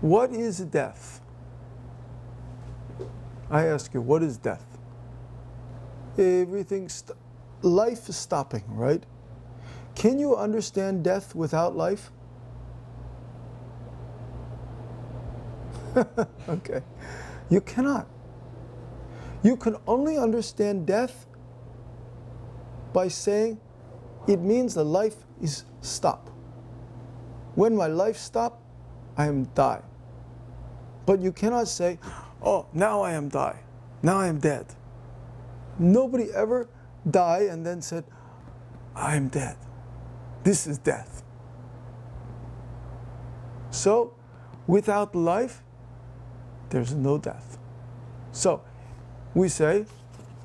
What is death? I ask you, what is death? Life is stopping, right? Can you understand death without life? Okay. You cannot. You can only understand death by saying it means the life is stop. When my life stop, I am die. But you cannot say, oh, now I am die. Now I am dead. Nobody ever died and then said, I am dead. This is death. So, without life, there's no death. So, we say,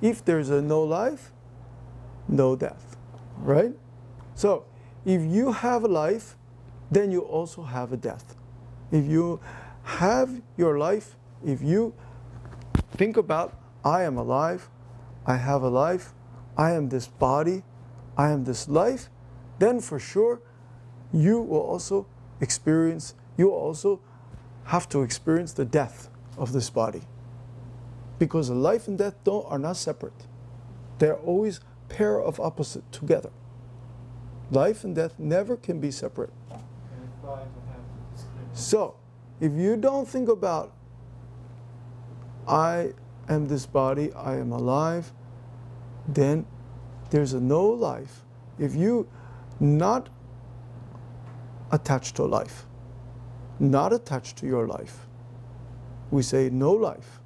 if there's no life, no death, right? So, if you have a life, then you also have a death. If you have your life, if you think about, I am alive, I have a life, I am this body, I am this life, then for sure, you will also experience, you will also have to experience the death of this body. Because life and death are not separate. They're always pair of opposite together. Life and death never can be separate. So, if you don't think about, I am this body, I am alive, then there's no life. If you not attached to life, not attached to your life, we say no life,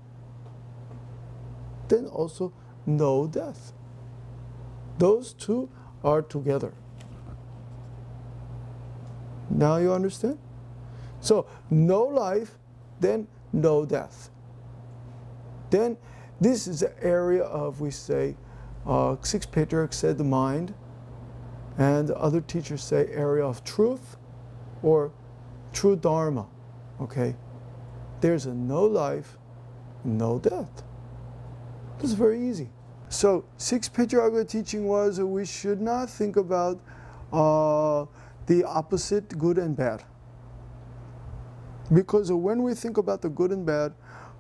then also no death. Those two are together. Now you understand? So, no life, then no death. Then this is the area of, we say, Sixth Patriarch said the mind, and other teachers say area of truth or true Dharma. Okay? There's a no life, no death. This is very easy. So, Sixth Patriarch teaching was we should not think about the opposite, good and bad. Because when we think about the good and bad,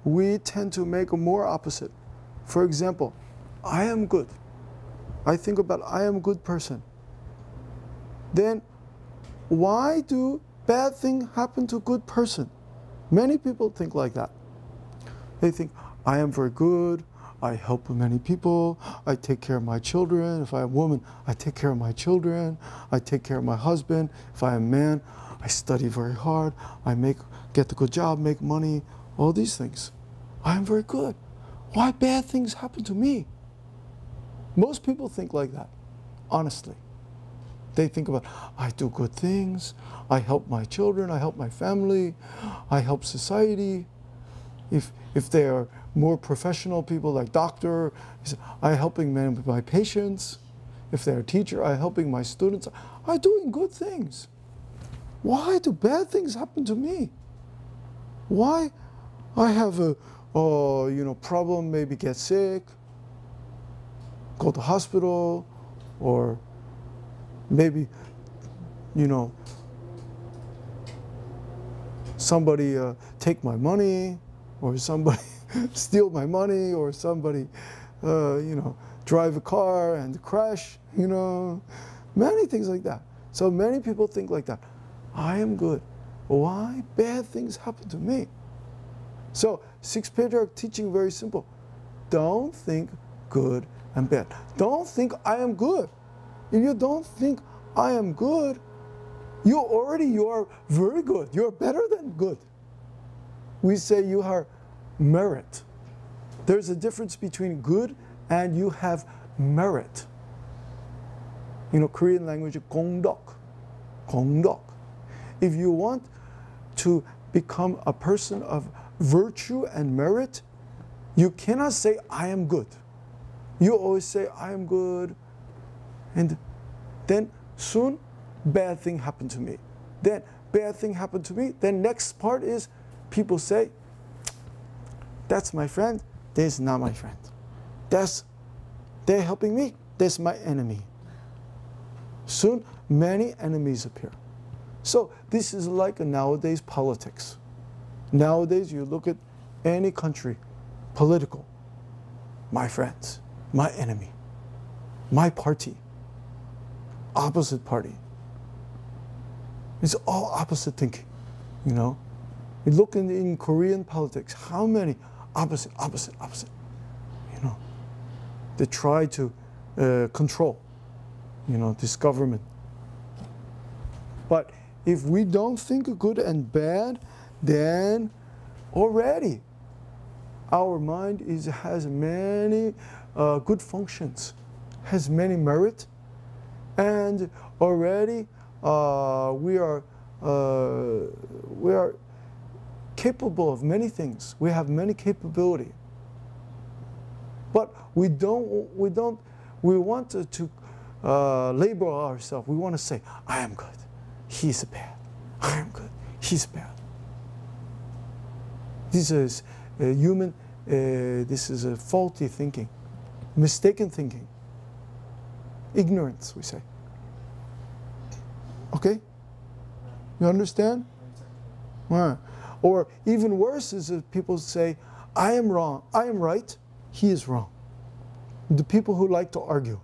we tend to make a more opposite. For example, I am good. I think about I am a good person. Then why do bad things happen to a good person? Many people think like that. They think, I am very good, I help many people, I take care of my children. If I'm a woman, I take care of my children, I take care of my husband. If I'm a man, I study very hard, I get a good job, make money, all these things. I am very good. Why bad things happen to me? Most people think like that, honestly. They think about, I do good things, I help my children, I help my family, I help society. If they are more professional people like doctor, I'm helping my patients. If they're a teacher, I'm helping my students. I'm doing good things. Why do bad things happen to me? Why I have a problem, maybe get sick, go to hospital, or maybe, somebody take my money, or somebody steal my money, or somebody, drive a car and crash, many things like that. So many people think like that. I am good. Why bad things happen to me? So, Sixth Patriarch teaching very simple. Don't think good and bad. Don't think I am good. If you don't think I am good, you are very good. You're better than good. We say you are merit. There's a difference between good and you have merit. Korean language, 공덕. 공덕. If you want to become a person of virtue and merit, you cannot say, I am good. You always say, I am good. And then soon, bad thing happened to me. Then bad thing happened to me. Then next part is, people say, that's my friend, this is not my friend. They're helping me, that's my enemy. Soon, many enemies appear. So this is like nowadays politics. Nowadays, you look at any country, political, my friends, my enemy, my party, opposite party. It's all opposite thinking, you know. You look in Korean politics, how many opposite, you know. They try to control, you know, this government. But if we don't think good and bad, then already our mind has many good functions, has many merit, and already we are capable of many things. We have many capability. But we want to label ourselves. We want to say, I am good, he's bad. I am good, he's bad. This is human, this is a faulty thinking, mistaken thinking, ignorance, we say. Okay? You understand? Or even worse is if people say, I am wrong, I am right, he is wrong. The people who like to argue,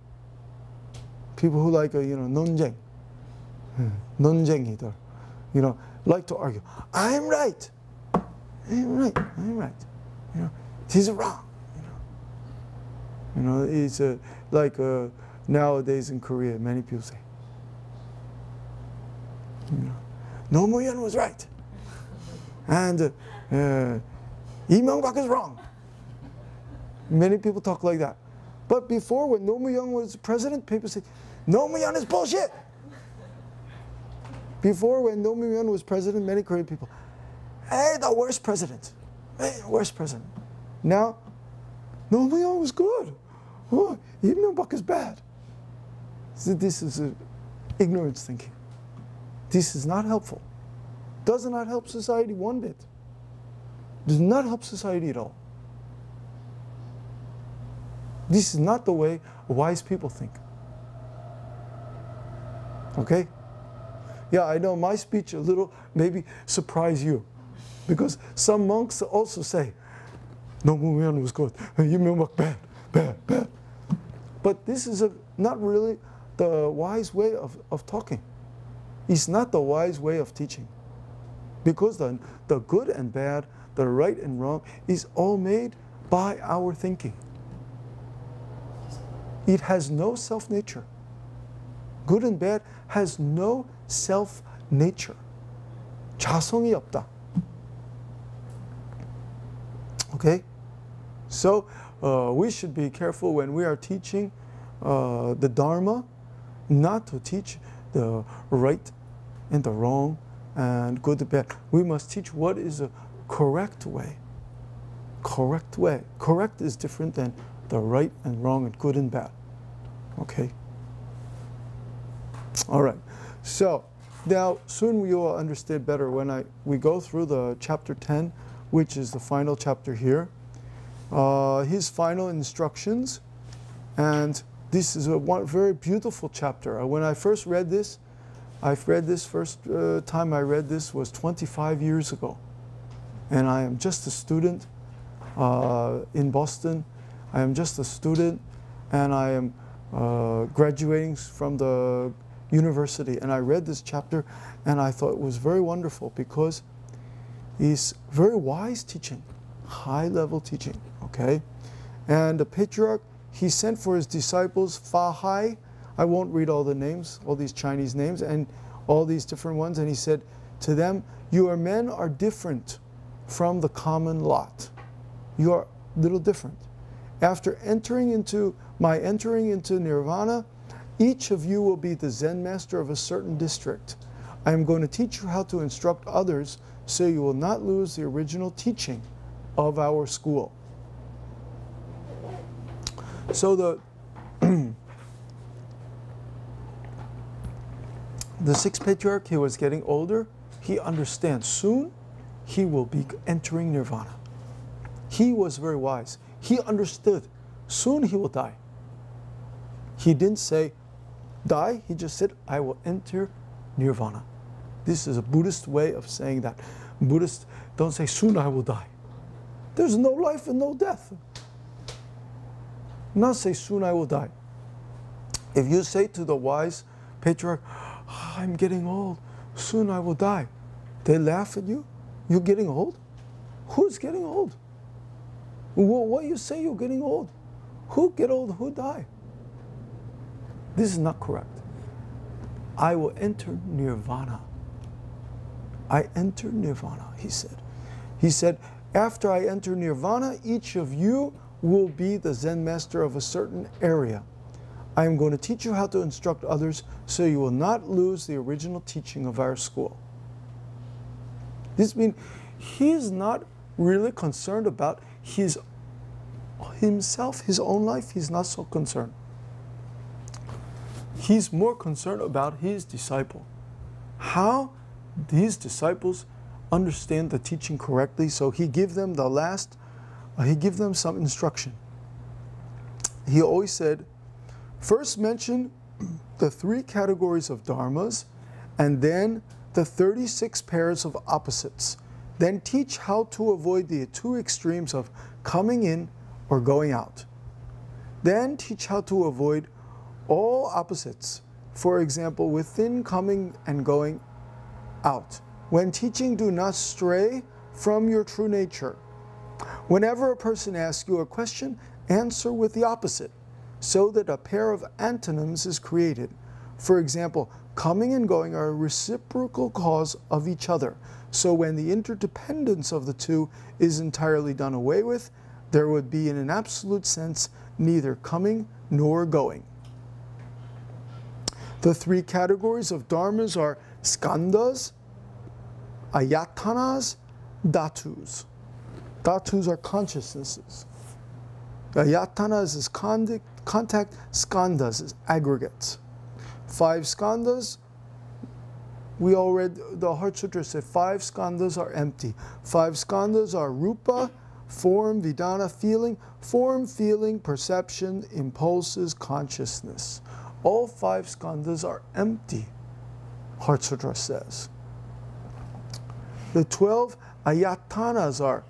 people who like, 논쟁, 논쟁이들, like to argue. I am right. I am right. I am right. He's wrong. It's like nowadays in Korea, many people say, Roh Moo-hyun was right, and Lee Myung-bak is wrong. Many people talk like that. But before, when Roh Moo-hyun was president, people said, Roh Moo-hyun is bullshit. Before, when Roh Moo-hyun was president, many Korean people, hey, the worst president. Hey, the worst president. Now, Roh Moo-hyun was good. Oh, Lee Myung-bak is bad. So this is ignorance thinking. This is not helpful. Does not help society one bit. Does not help society at all. This is not the way wise people think. Okay? Yeah, I know my speech a little maybe surprise you, because some monks also say, Roh Moo-hyun was good, Lee Myung-bak bad. But this is not really the wise way of talking. It's not the wise way of teaching. Because the good and bad, the right and wrong, is all made by our thinking. It has no self-nature. Good and bad has no self-nature. 자성이 없다. Okay? So we should be careful when we are teaching the Dharma, not to teach the right and the wrong and good and bad. We must teach what is a correct way. Correct way. Correct is different than the right and wrong and good and bad. Okay? All right. So now soon we will understand better when we go through the chapter 10, which is the final chapter here. His final instructions, and this is a very beautiful chapter. When I first read this, first time I read this was 25 years ago. And I am just a student in Boston. I am just a student, and I am graduating from the university. And I read this chapter, and I thought it was very wonderful because it's very wise teaching, high-level teaching, okay? And the patriarch, he sent for his disciples, Fa-hai. I won't read all the names, all these Chinese names, and all these different ones. And he said to them, your men are different from the common lot. You are a little different. After entering into nirvana, each of you will be the Zen master of a certain district. I am going to teach you how to instruct others so you will not lose the original teaching of our school. So the sixth patriarch, he was getting older. He understands soon he will be entering nirvana. He was very wise. He understood soon he will die. He didn't say die, he just said, I will enter nirvana. This is a Buddhist way of saying that. Buddhists don't say, soon I will die. There's no life and no death. Not say, soon I will die. If you say to the wise patriarch, I'm getting old, soon I will die, they laugh at you. You're getting old? Who's getting old? What you say you're getting old? Who get old, who die? This is not correct. I will enter nirvana. I enter nirvana, he said. He said, after I enter nirvana, each of you will be the Zen master of a certain area. I am going to teach you how to instruct others so you will not lose the original teaching of our school. This means he is not really concerned about himself, his own life. He's not so concerned. He's more concerned about his disciple. How these disciples understand the teaching correctly, so he gives them he gives them some instruction. He always said, first mention the 3 categories of dharmas, and then the 36 pairs of opposites. Then teach how to avoid the 2 extremes of coming in or going out. Then teach how to avoid all opposites. For example, within coming and going out. When teaching, do not stray from your true nature. Whenever a person asks you a question, answer with the opposite, so that a pair of antonyms is created. For example, coming and going are a reciprocal cause of each other. So when the interdependence of the 2 is entirely done away with, there would be in an absolute sense neither coming nor going. The 3 categories of dharmas are skandhas, ayatanas, dhatus. Dhatus are consciousnesses. Ayatanas is contact, skandhas is aggregates. 5 skandhas, we all read the Heart Sutra said 5 skandhas are empty. 5 skandhas are rupa, form, vedana, feeling, perception, impulses, consciousness. All 5 skandhas are empty, Heart Sutra says. The 12 ayatanas are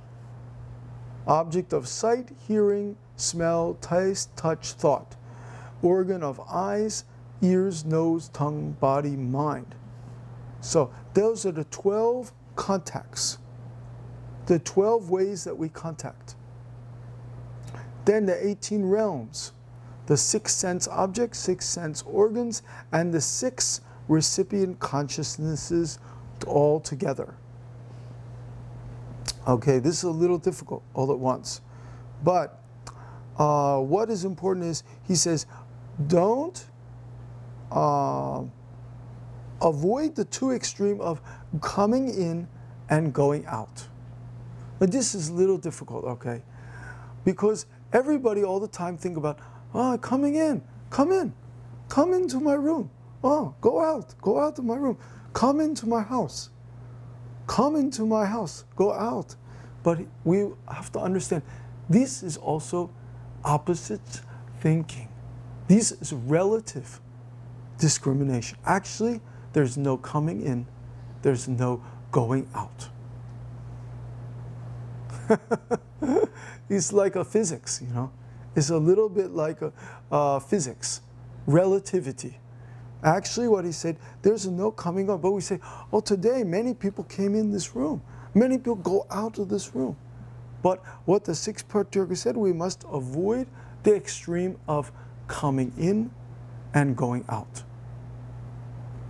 object of sight, hearing, smell, taste, touch, thought, organ of eyes, ears, nose, tongue, body, mind. So those are the 12 contacts, the 12 ways that we contact. Then the 18 realms, the 6 sense objects, 6 sense organs, and the 6 recipient consciousnesses all together. Okay, this is a little difficult all at once. But what is important is, he says, don't avoid the 2 extreme of coming in and going out. But this is a little difficult, okay? Because everybody all the time think about, oh, coming in, come into my room. Oh, go out of my room. Come into my house. Come into my house, go out. But we have to understand, this is also opposite thinking. This is relative discrimination. Actually, there's no coming in, there's no going out. It's like a physics, you know. It's a little bit like a physics, relativity. Actually, what he said, there's no coming out. But we say, oh, today many people came in this room. Many people go out of this room. But what the 6th Patriarch said, we must avoid the extreme of coming in and going out.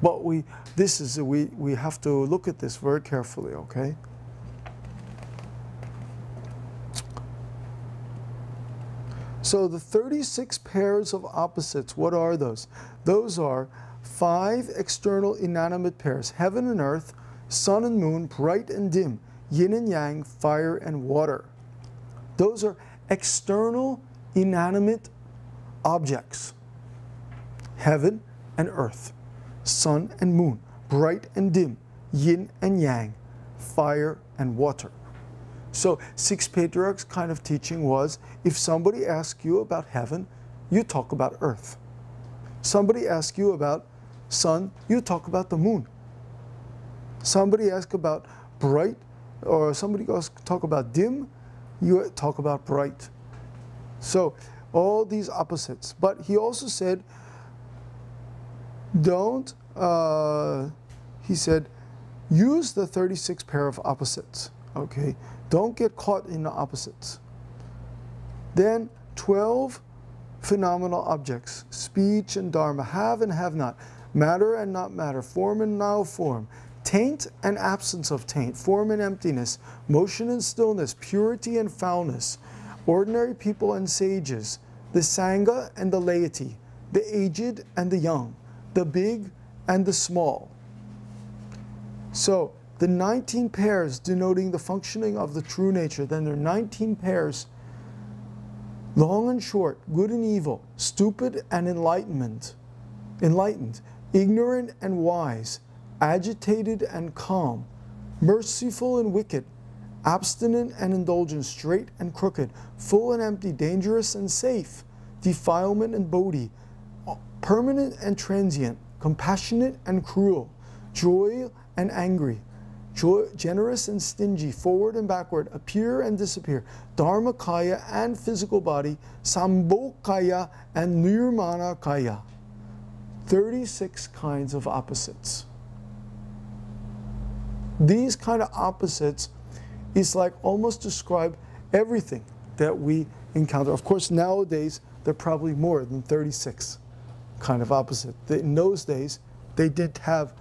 But we have to look at this very carefully, okay? So the 36 pairs of opposites, what are those? Those are 5 external inanimate pairs, heaven and earth, sun and moon, bright and dim, yin and yang, fire and water. Those are external inanimate objects. Heaven and earth, sun and moon, bright and dim, yin and yang, fire and water. So 6 Patriarchs' kind of teaching was, if somebody asks you about heaven, you talk about earth. Somebody asks you about sun, you talk about the moon. Somebody asks about bright, or somebody else talk about dim, you talk about bright. So all these opposites. But he also said, don't, he said, use the 36 pair of opposites. Okay, don't get caught in the opposites. Then 12 phenomenal objects, speech and dharma, have and have not, matter and not matter, form and no form, taint and absence of taint, form and emptiness, motion and stillness, purity and foulness, ordinary people and sages, the sangha and the laity, the aged and the young, the big and the small. So the 19 pairs denoting the functioning of the true nature, then there are 19 pairs, long and short, good and evil, stupid and enlightened, ignorant and wise, agitated and calm, merciful and wicked, abstinent and indulgent, straight and crooked, full and empty, dangerous and safe, defilement and bodhi, permanent and transient, compassionate and cruel, joy and angry, generous and stingy, forward and backward, appear and disappear, dharmakaya and physical body, sambhokaya and nirmanakaya. 36 kinds of opposites. These kind of opposites is like almost describe everything that we encounter. Of course, nowadays, there are probably more than 36 kind of opposite. In those days, they didn't have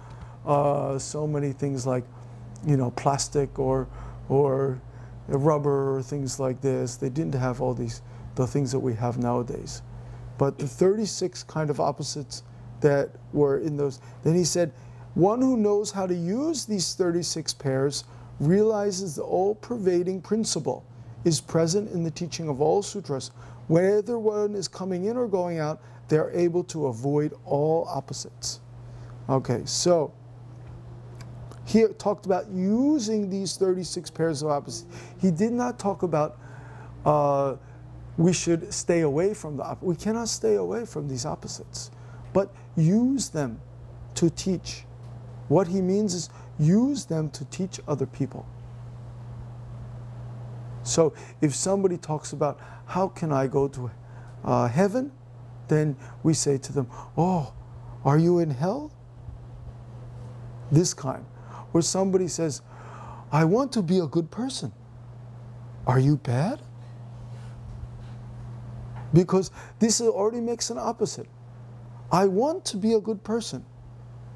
so many things like, plastic or rubber or things like this. They didn't have all the things that we have nowadays. But the 36 kind of opposites that were in those. Then he said, one who knows how to use these 36 pairs realizes the all-pervading principle is present in the teaching of all sutras. Whether one is coming in or going out, they are able to avoid all opposites. Okay, so he talked about using these 36 pairs of opposites. He did not talk about we should stay away from the opposites. We cannot stay away from these opposites, but use them to teach. What he means is use them to teach other people. So if somebody talks about how can I go to heaven, then we say to them, oh, are you in hell? This kind. Or somebody says, I want to be a good person. Are you bad? Because this already makes an opposite. I want to be a good person.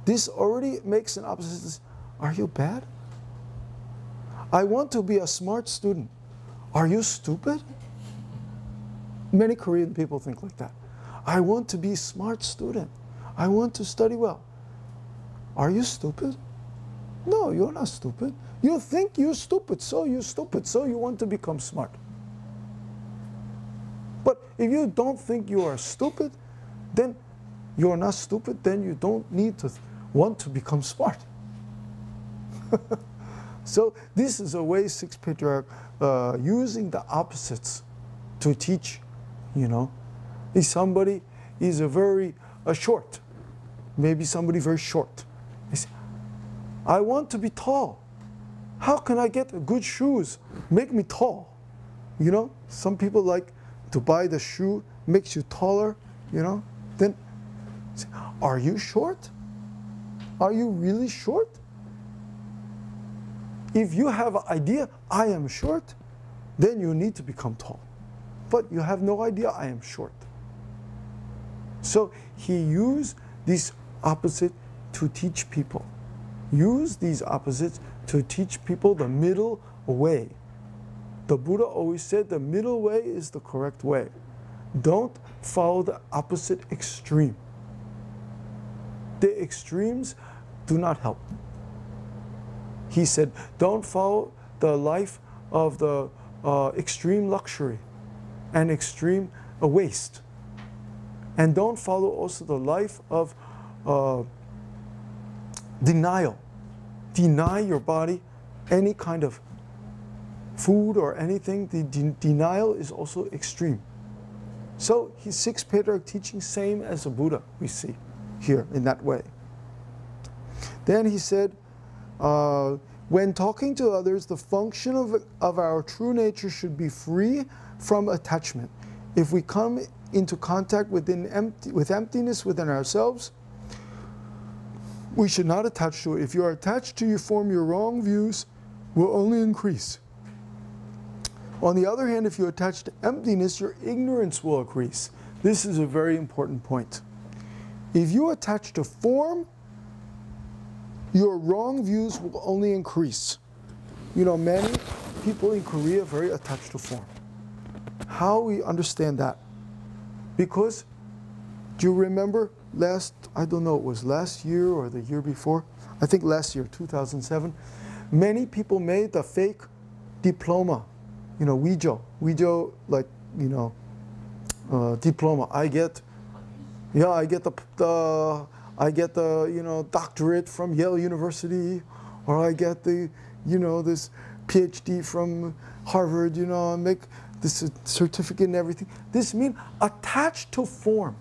This already makes an opposite. Are you bad? I want to be a smart student. Are you stupid? Many Korean people think like that. I want to be a smart student. I want to study well. Are you stupid? No, you're not stupid. You think you're stupid, so you want to become smart. But if you don't think you are stupid, then you're not stupid, then you don't need to want to become smart. So this is a way Sixth Patriarch using the opposites to teach, If somebody is very short, maybe somebody very short. They say, I want to be tall. How can I get good shoes? Make me tall. Some people like to buy the shoe, makes you taller, Then, say, are you short? Are you really short? If you have an idea, I am short, then you need to become tall. But you have no idea I am short. So he used these opposites to teach people. Use these opposites to teach people the middle way. The Buddha always said the middle way is the correct way. Don't follow the opposite extreme. The extremes do not help. He said, don't follow the life of the extreme luxury and extreme waste. And don't follow also the life of denial. Deny your body any kind of food or anything. The denial is also extreme. So his Sixth Patriarch teaching same as the Buddha we see here in that way. Then he said, When talking to others, the function of our true nature should be free from attachment. If we come into contact with emptiness within ourselves, we should not attach to it. If you are attached to your wrong views will only increase. On the other hand, if you attach to emptiness, your ignorance will increase. This is a very important point. If you attach to form, your wrong views will only increase. You know, many people in Korea are very attached to form. How we understand that? Because, do you remember I don't know, it was last year or the year before? I think last year, 2007. Many people made the fake diploma. You know, Weijo, like, you know, diploma. I get the you know, doctorate from Yale University, or I get the, you know, this PhD from Harvard, you know, and make this certificate and everything. This means attached to form.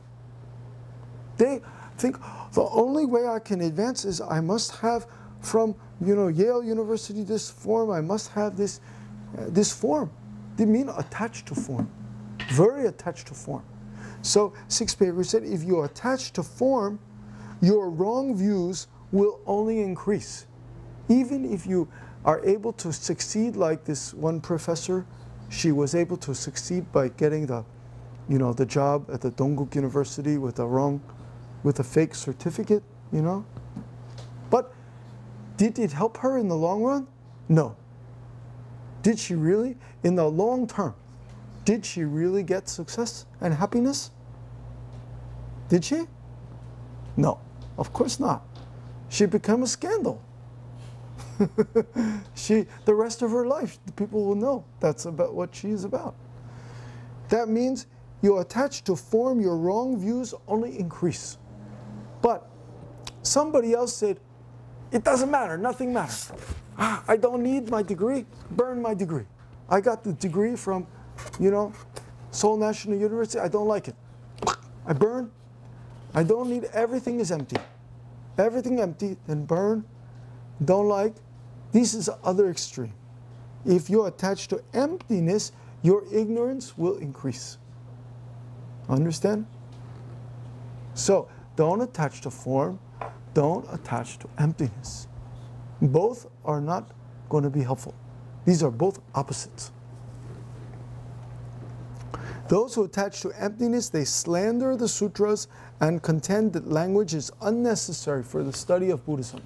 They think the only way I can advance is I must have from, you know, Yale University this form, I must have this form. They mean attached to form, very attached to form. So Sixth Paper said, if you attach to form, your wrong views will only increase. Even if you are able to succeed, like this one professor, she was able to succeed by getting the, you know, the job at the Dongguk University with a fake certificate, you know. But did it help her in the long run? No. Did she really, in the long term, did she really get success and happiness? Did she? No, of course not. She became a scandal. The rest of her life, the people will know that's about what she is about. That means you attach to form, your wrong views only increase. But somebody else said, it doesn't matter, nothing matters. I don't need my degree, burn my degree. I got the degree from, you know, Seoul National University, I don't like it. I burn. I don't need, everything is empty. Everything empty, then burn. Don't like. This is the other extreme. If you attach to emptiness, your ignorance will increase. Understand? So, don't attach to form, don't attach to emptiness. Both are not going to be helpful. These are both opposites. Those who attach to emptiness, they slander the sutras and contend that language is unnecessary for the study of Buddhism.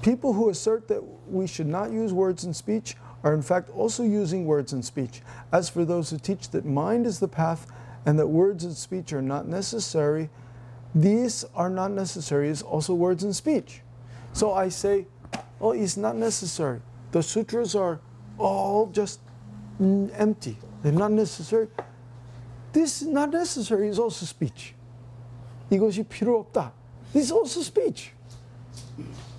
People who assert that we should not use words in speech are in fact also using words in speech. As for those who teach that mind is the path and that words in speech are not necessary, these are not necessary is also words in speech. So I say, oh, it's not necessary. The sutras are all just empty. They're not necessary. This is not necessary is also speech. 이것이 필요 없다. This is also speech.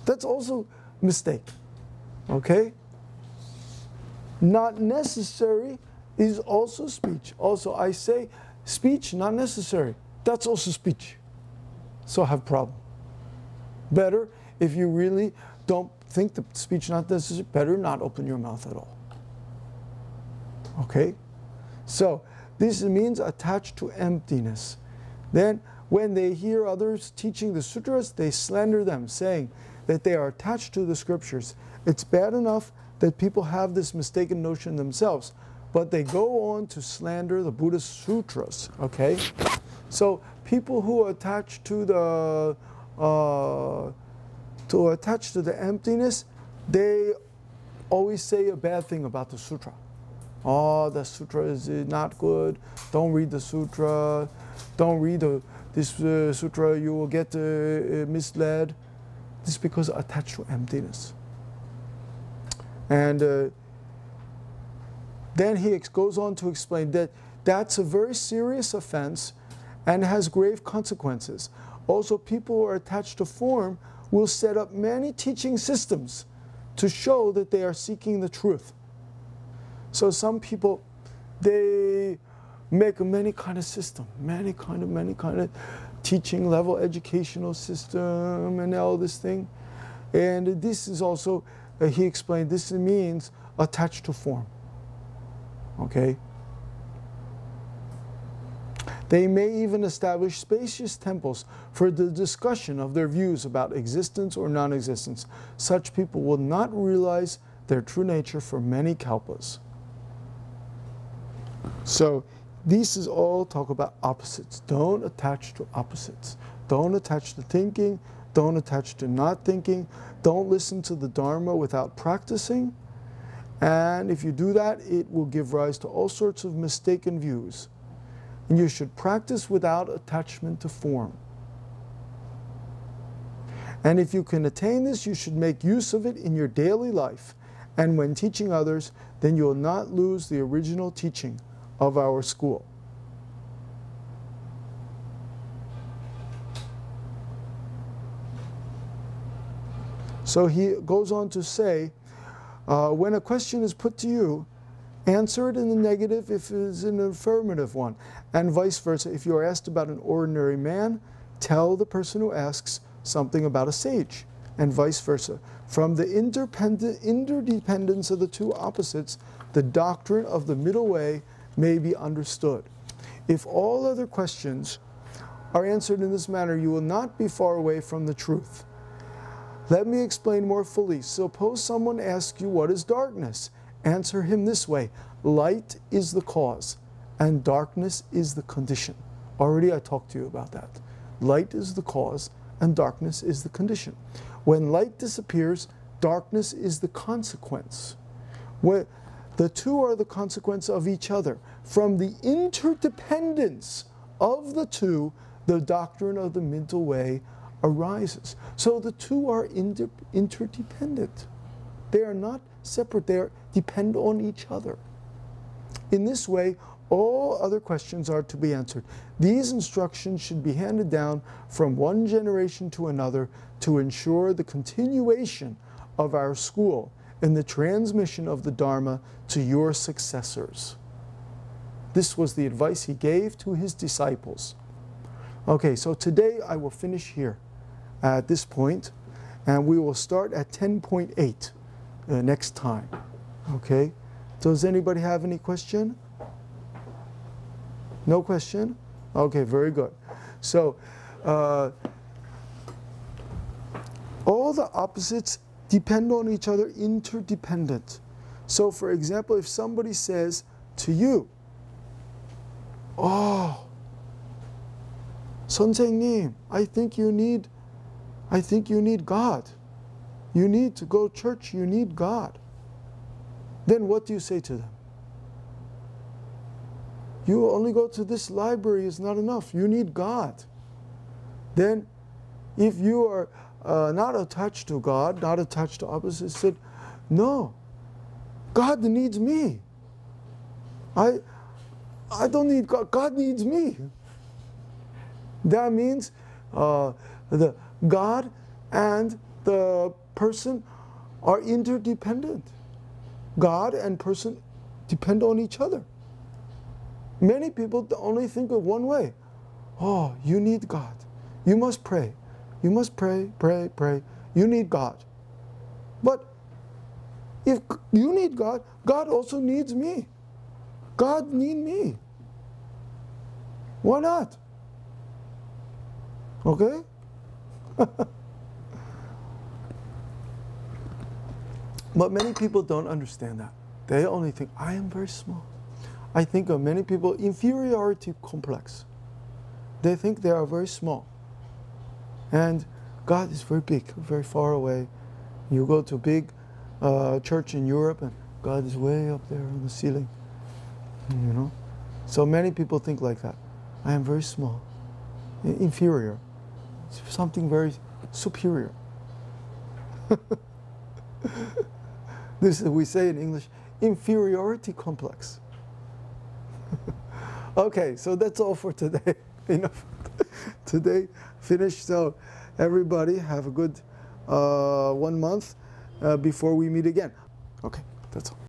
That's also mistake. Okay? Not necessary is also speech. Also, I say speech not necessary. That's also speech. So I have problem. Better, if you really don't think the speech not necessary, better not open your mouth at all. Okay? So, this means attached to emptiness. Then, when they hear others teaching the sutras, they slander them, saying that they are attached to the scriptures. It's bad enough that people have this mistaken notion themselves, but they go on to slander the Buddhist sutras. Okay? So, people who attach to the emptiness, they always say a bad thing about the sutra. Oh, the sutra is not good. Don't read the sutra. Don't read this sutra. You will get misled. This is because attached to emptiness. And then he goes on to explain that that's a very serious offense and has grave consequences. Also, people who are attached to form will set up many teaching systems to show that they are seeking the truth. So some people, they make many kind of system, many kind of teaching level educational system and all this thing. And this is also, he explained, this means attached to form. Okay? They may even establish spacious temples for the discussion of their views about existence or non-existence. Such people will not realize their true nature for many kalpas. So, this is all talk about opposites. Don't attach to opposites. Don't attach to thinking. Don't attach to not thinking. Don't listen to the Dharma without practicing. And if you do that, it will give rise to all sorts of mistaken views. And you should practice without attachment to form. And if you can attain this, you should make use of it in your daily life. And when teaching others, then you will not lose the original teaching of our school. So he goes on to say, when a question is put to you, answer it in the negative if it is an affirmative one, and vice versa. If you are asked about an ordinary man, tell the person who asks something about a sage, and vice versa. From the interdependence of the two opposites, the doctrine of the middle way may be understood. If all other questions are answered in this manner, you will not be far away from the truth. Let me explain more fully. Suppose someone asks you, what is darkness? Answer him this way: light is the cause, and darkness is the condition. Already I talked to you about that. Light is the cause, and darkness is the condition. When light disappears, darkness is the consequence. When the two are the consequence of each other. From the interdependence of the two, the doctrine of the middle way arises. So the two are interdependent. They are not separate, they depend on each other. In this way, all other questions are to be answered. These instructions should be handed down from one generation to another to ensure the continuation of our school and the transmission of the Dharma to your successors. This was the advice he gave to his disciples. Okay, so today I will finish here at this point, and we will start at 10.8 next time. Okay? Does anybody have any question? No question? Okay, very good. So, all the opposites depend on each other, interdependent. So, for example, if somebody says to you, "Oh, 선생님, I think you need God. You need to go to church, you need God." Then what do you say to them? You only go to this library is not enough. You need God. Then, if you are not attached to God, not attached to opposites, said, "No, God needs me. I don't need God. God needs me." That means the God and the person are interdependent. God and person depend on each other. Many people only think of one way. Oh, you need God. You must pray. You must pray, pray, pray. You need God. But if you need God, God also needs me. God needs me. Why not? Okay? But many people don't understand that. They only think, I am very small. I think of many people, inferiority complex. They think they are very small. And God is very big, very far away. You go to a big church in Europe and God is way up there on the ceiling. You know? So many people think like that. I am very small, inferior, something very superior. This we say in English, inferiority complex. Okay, so that's all for today. Enough. Today, finished. So everybody have a good 1 month before we meet again. Okay, that's all.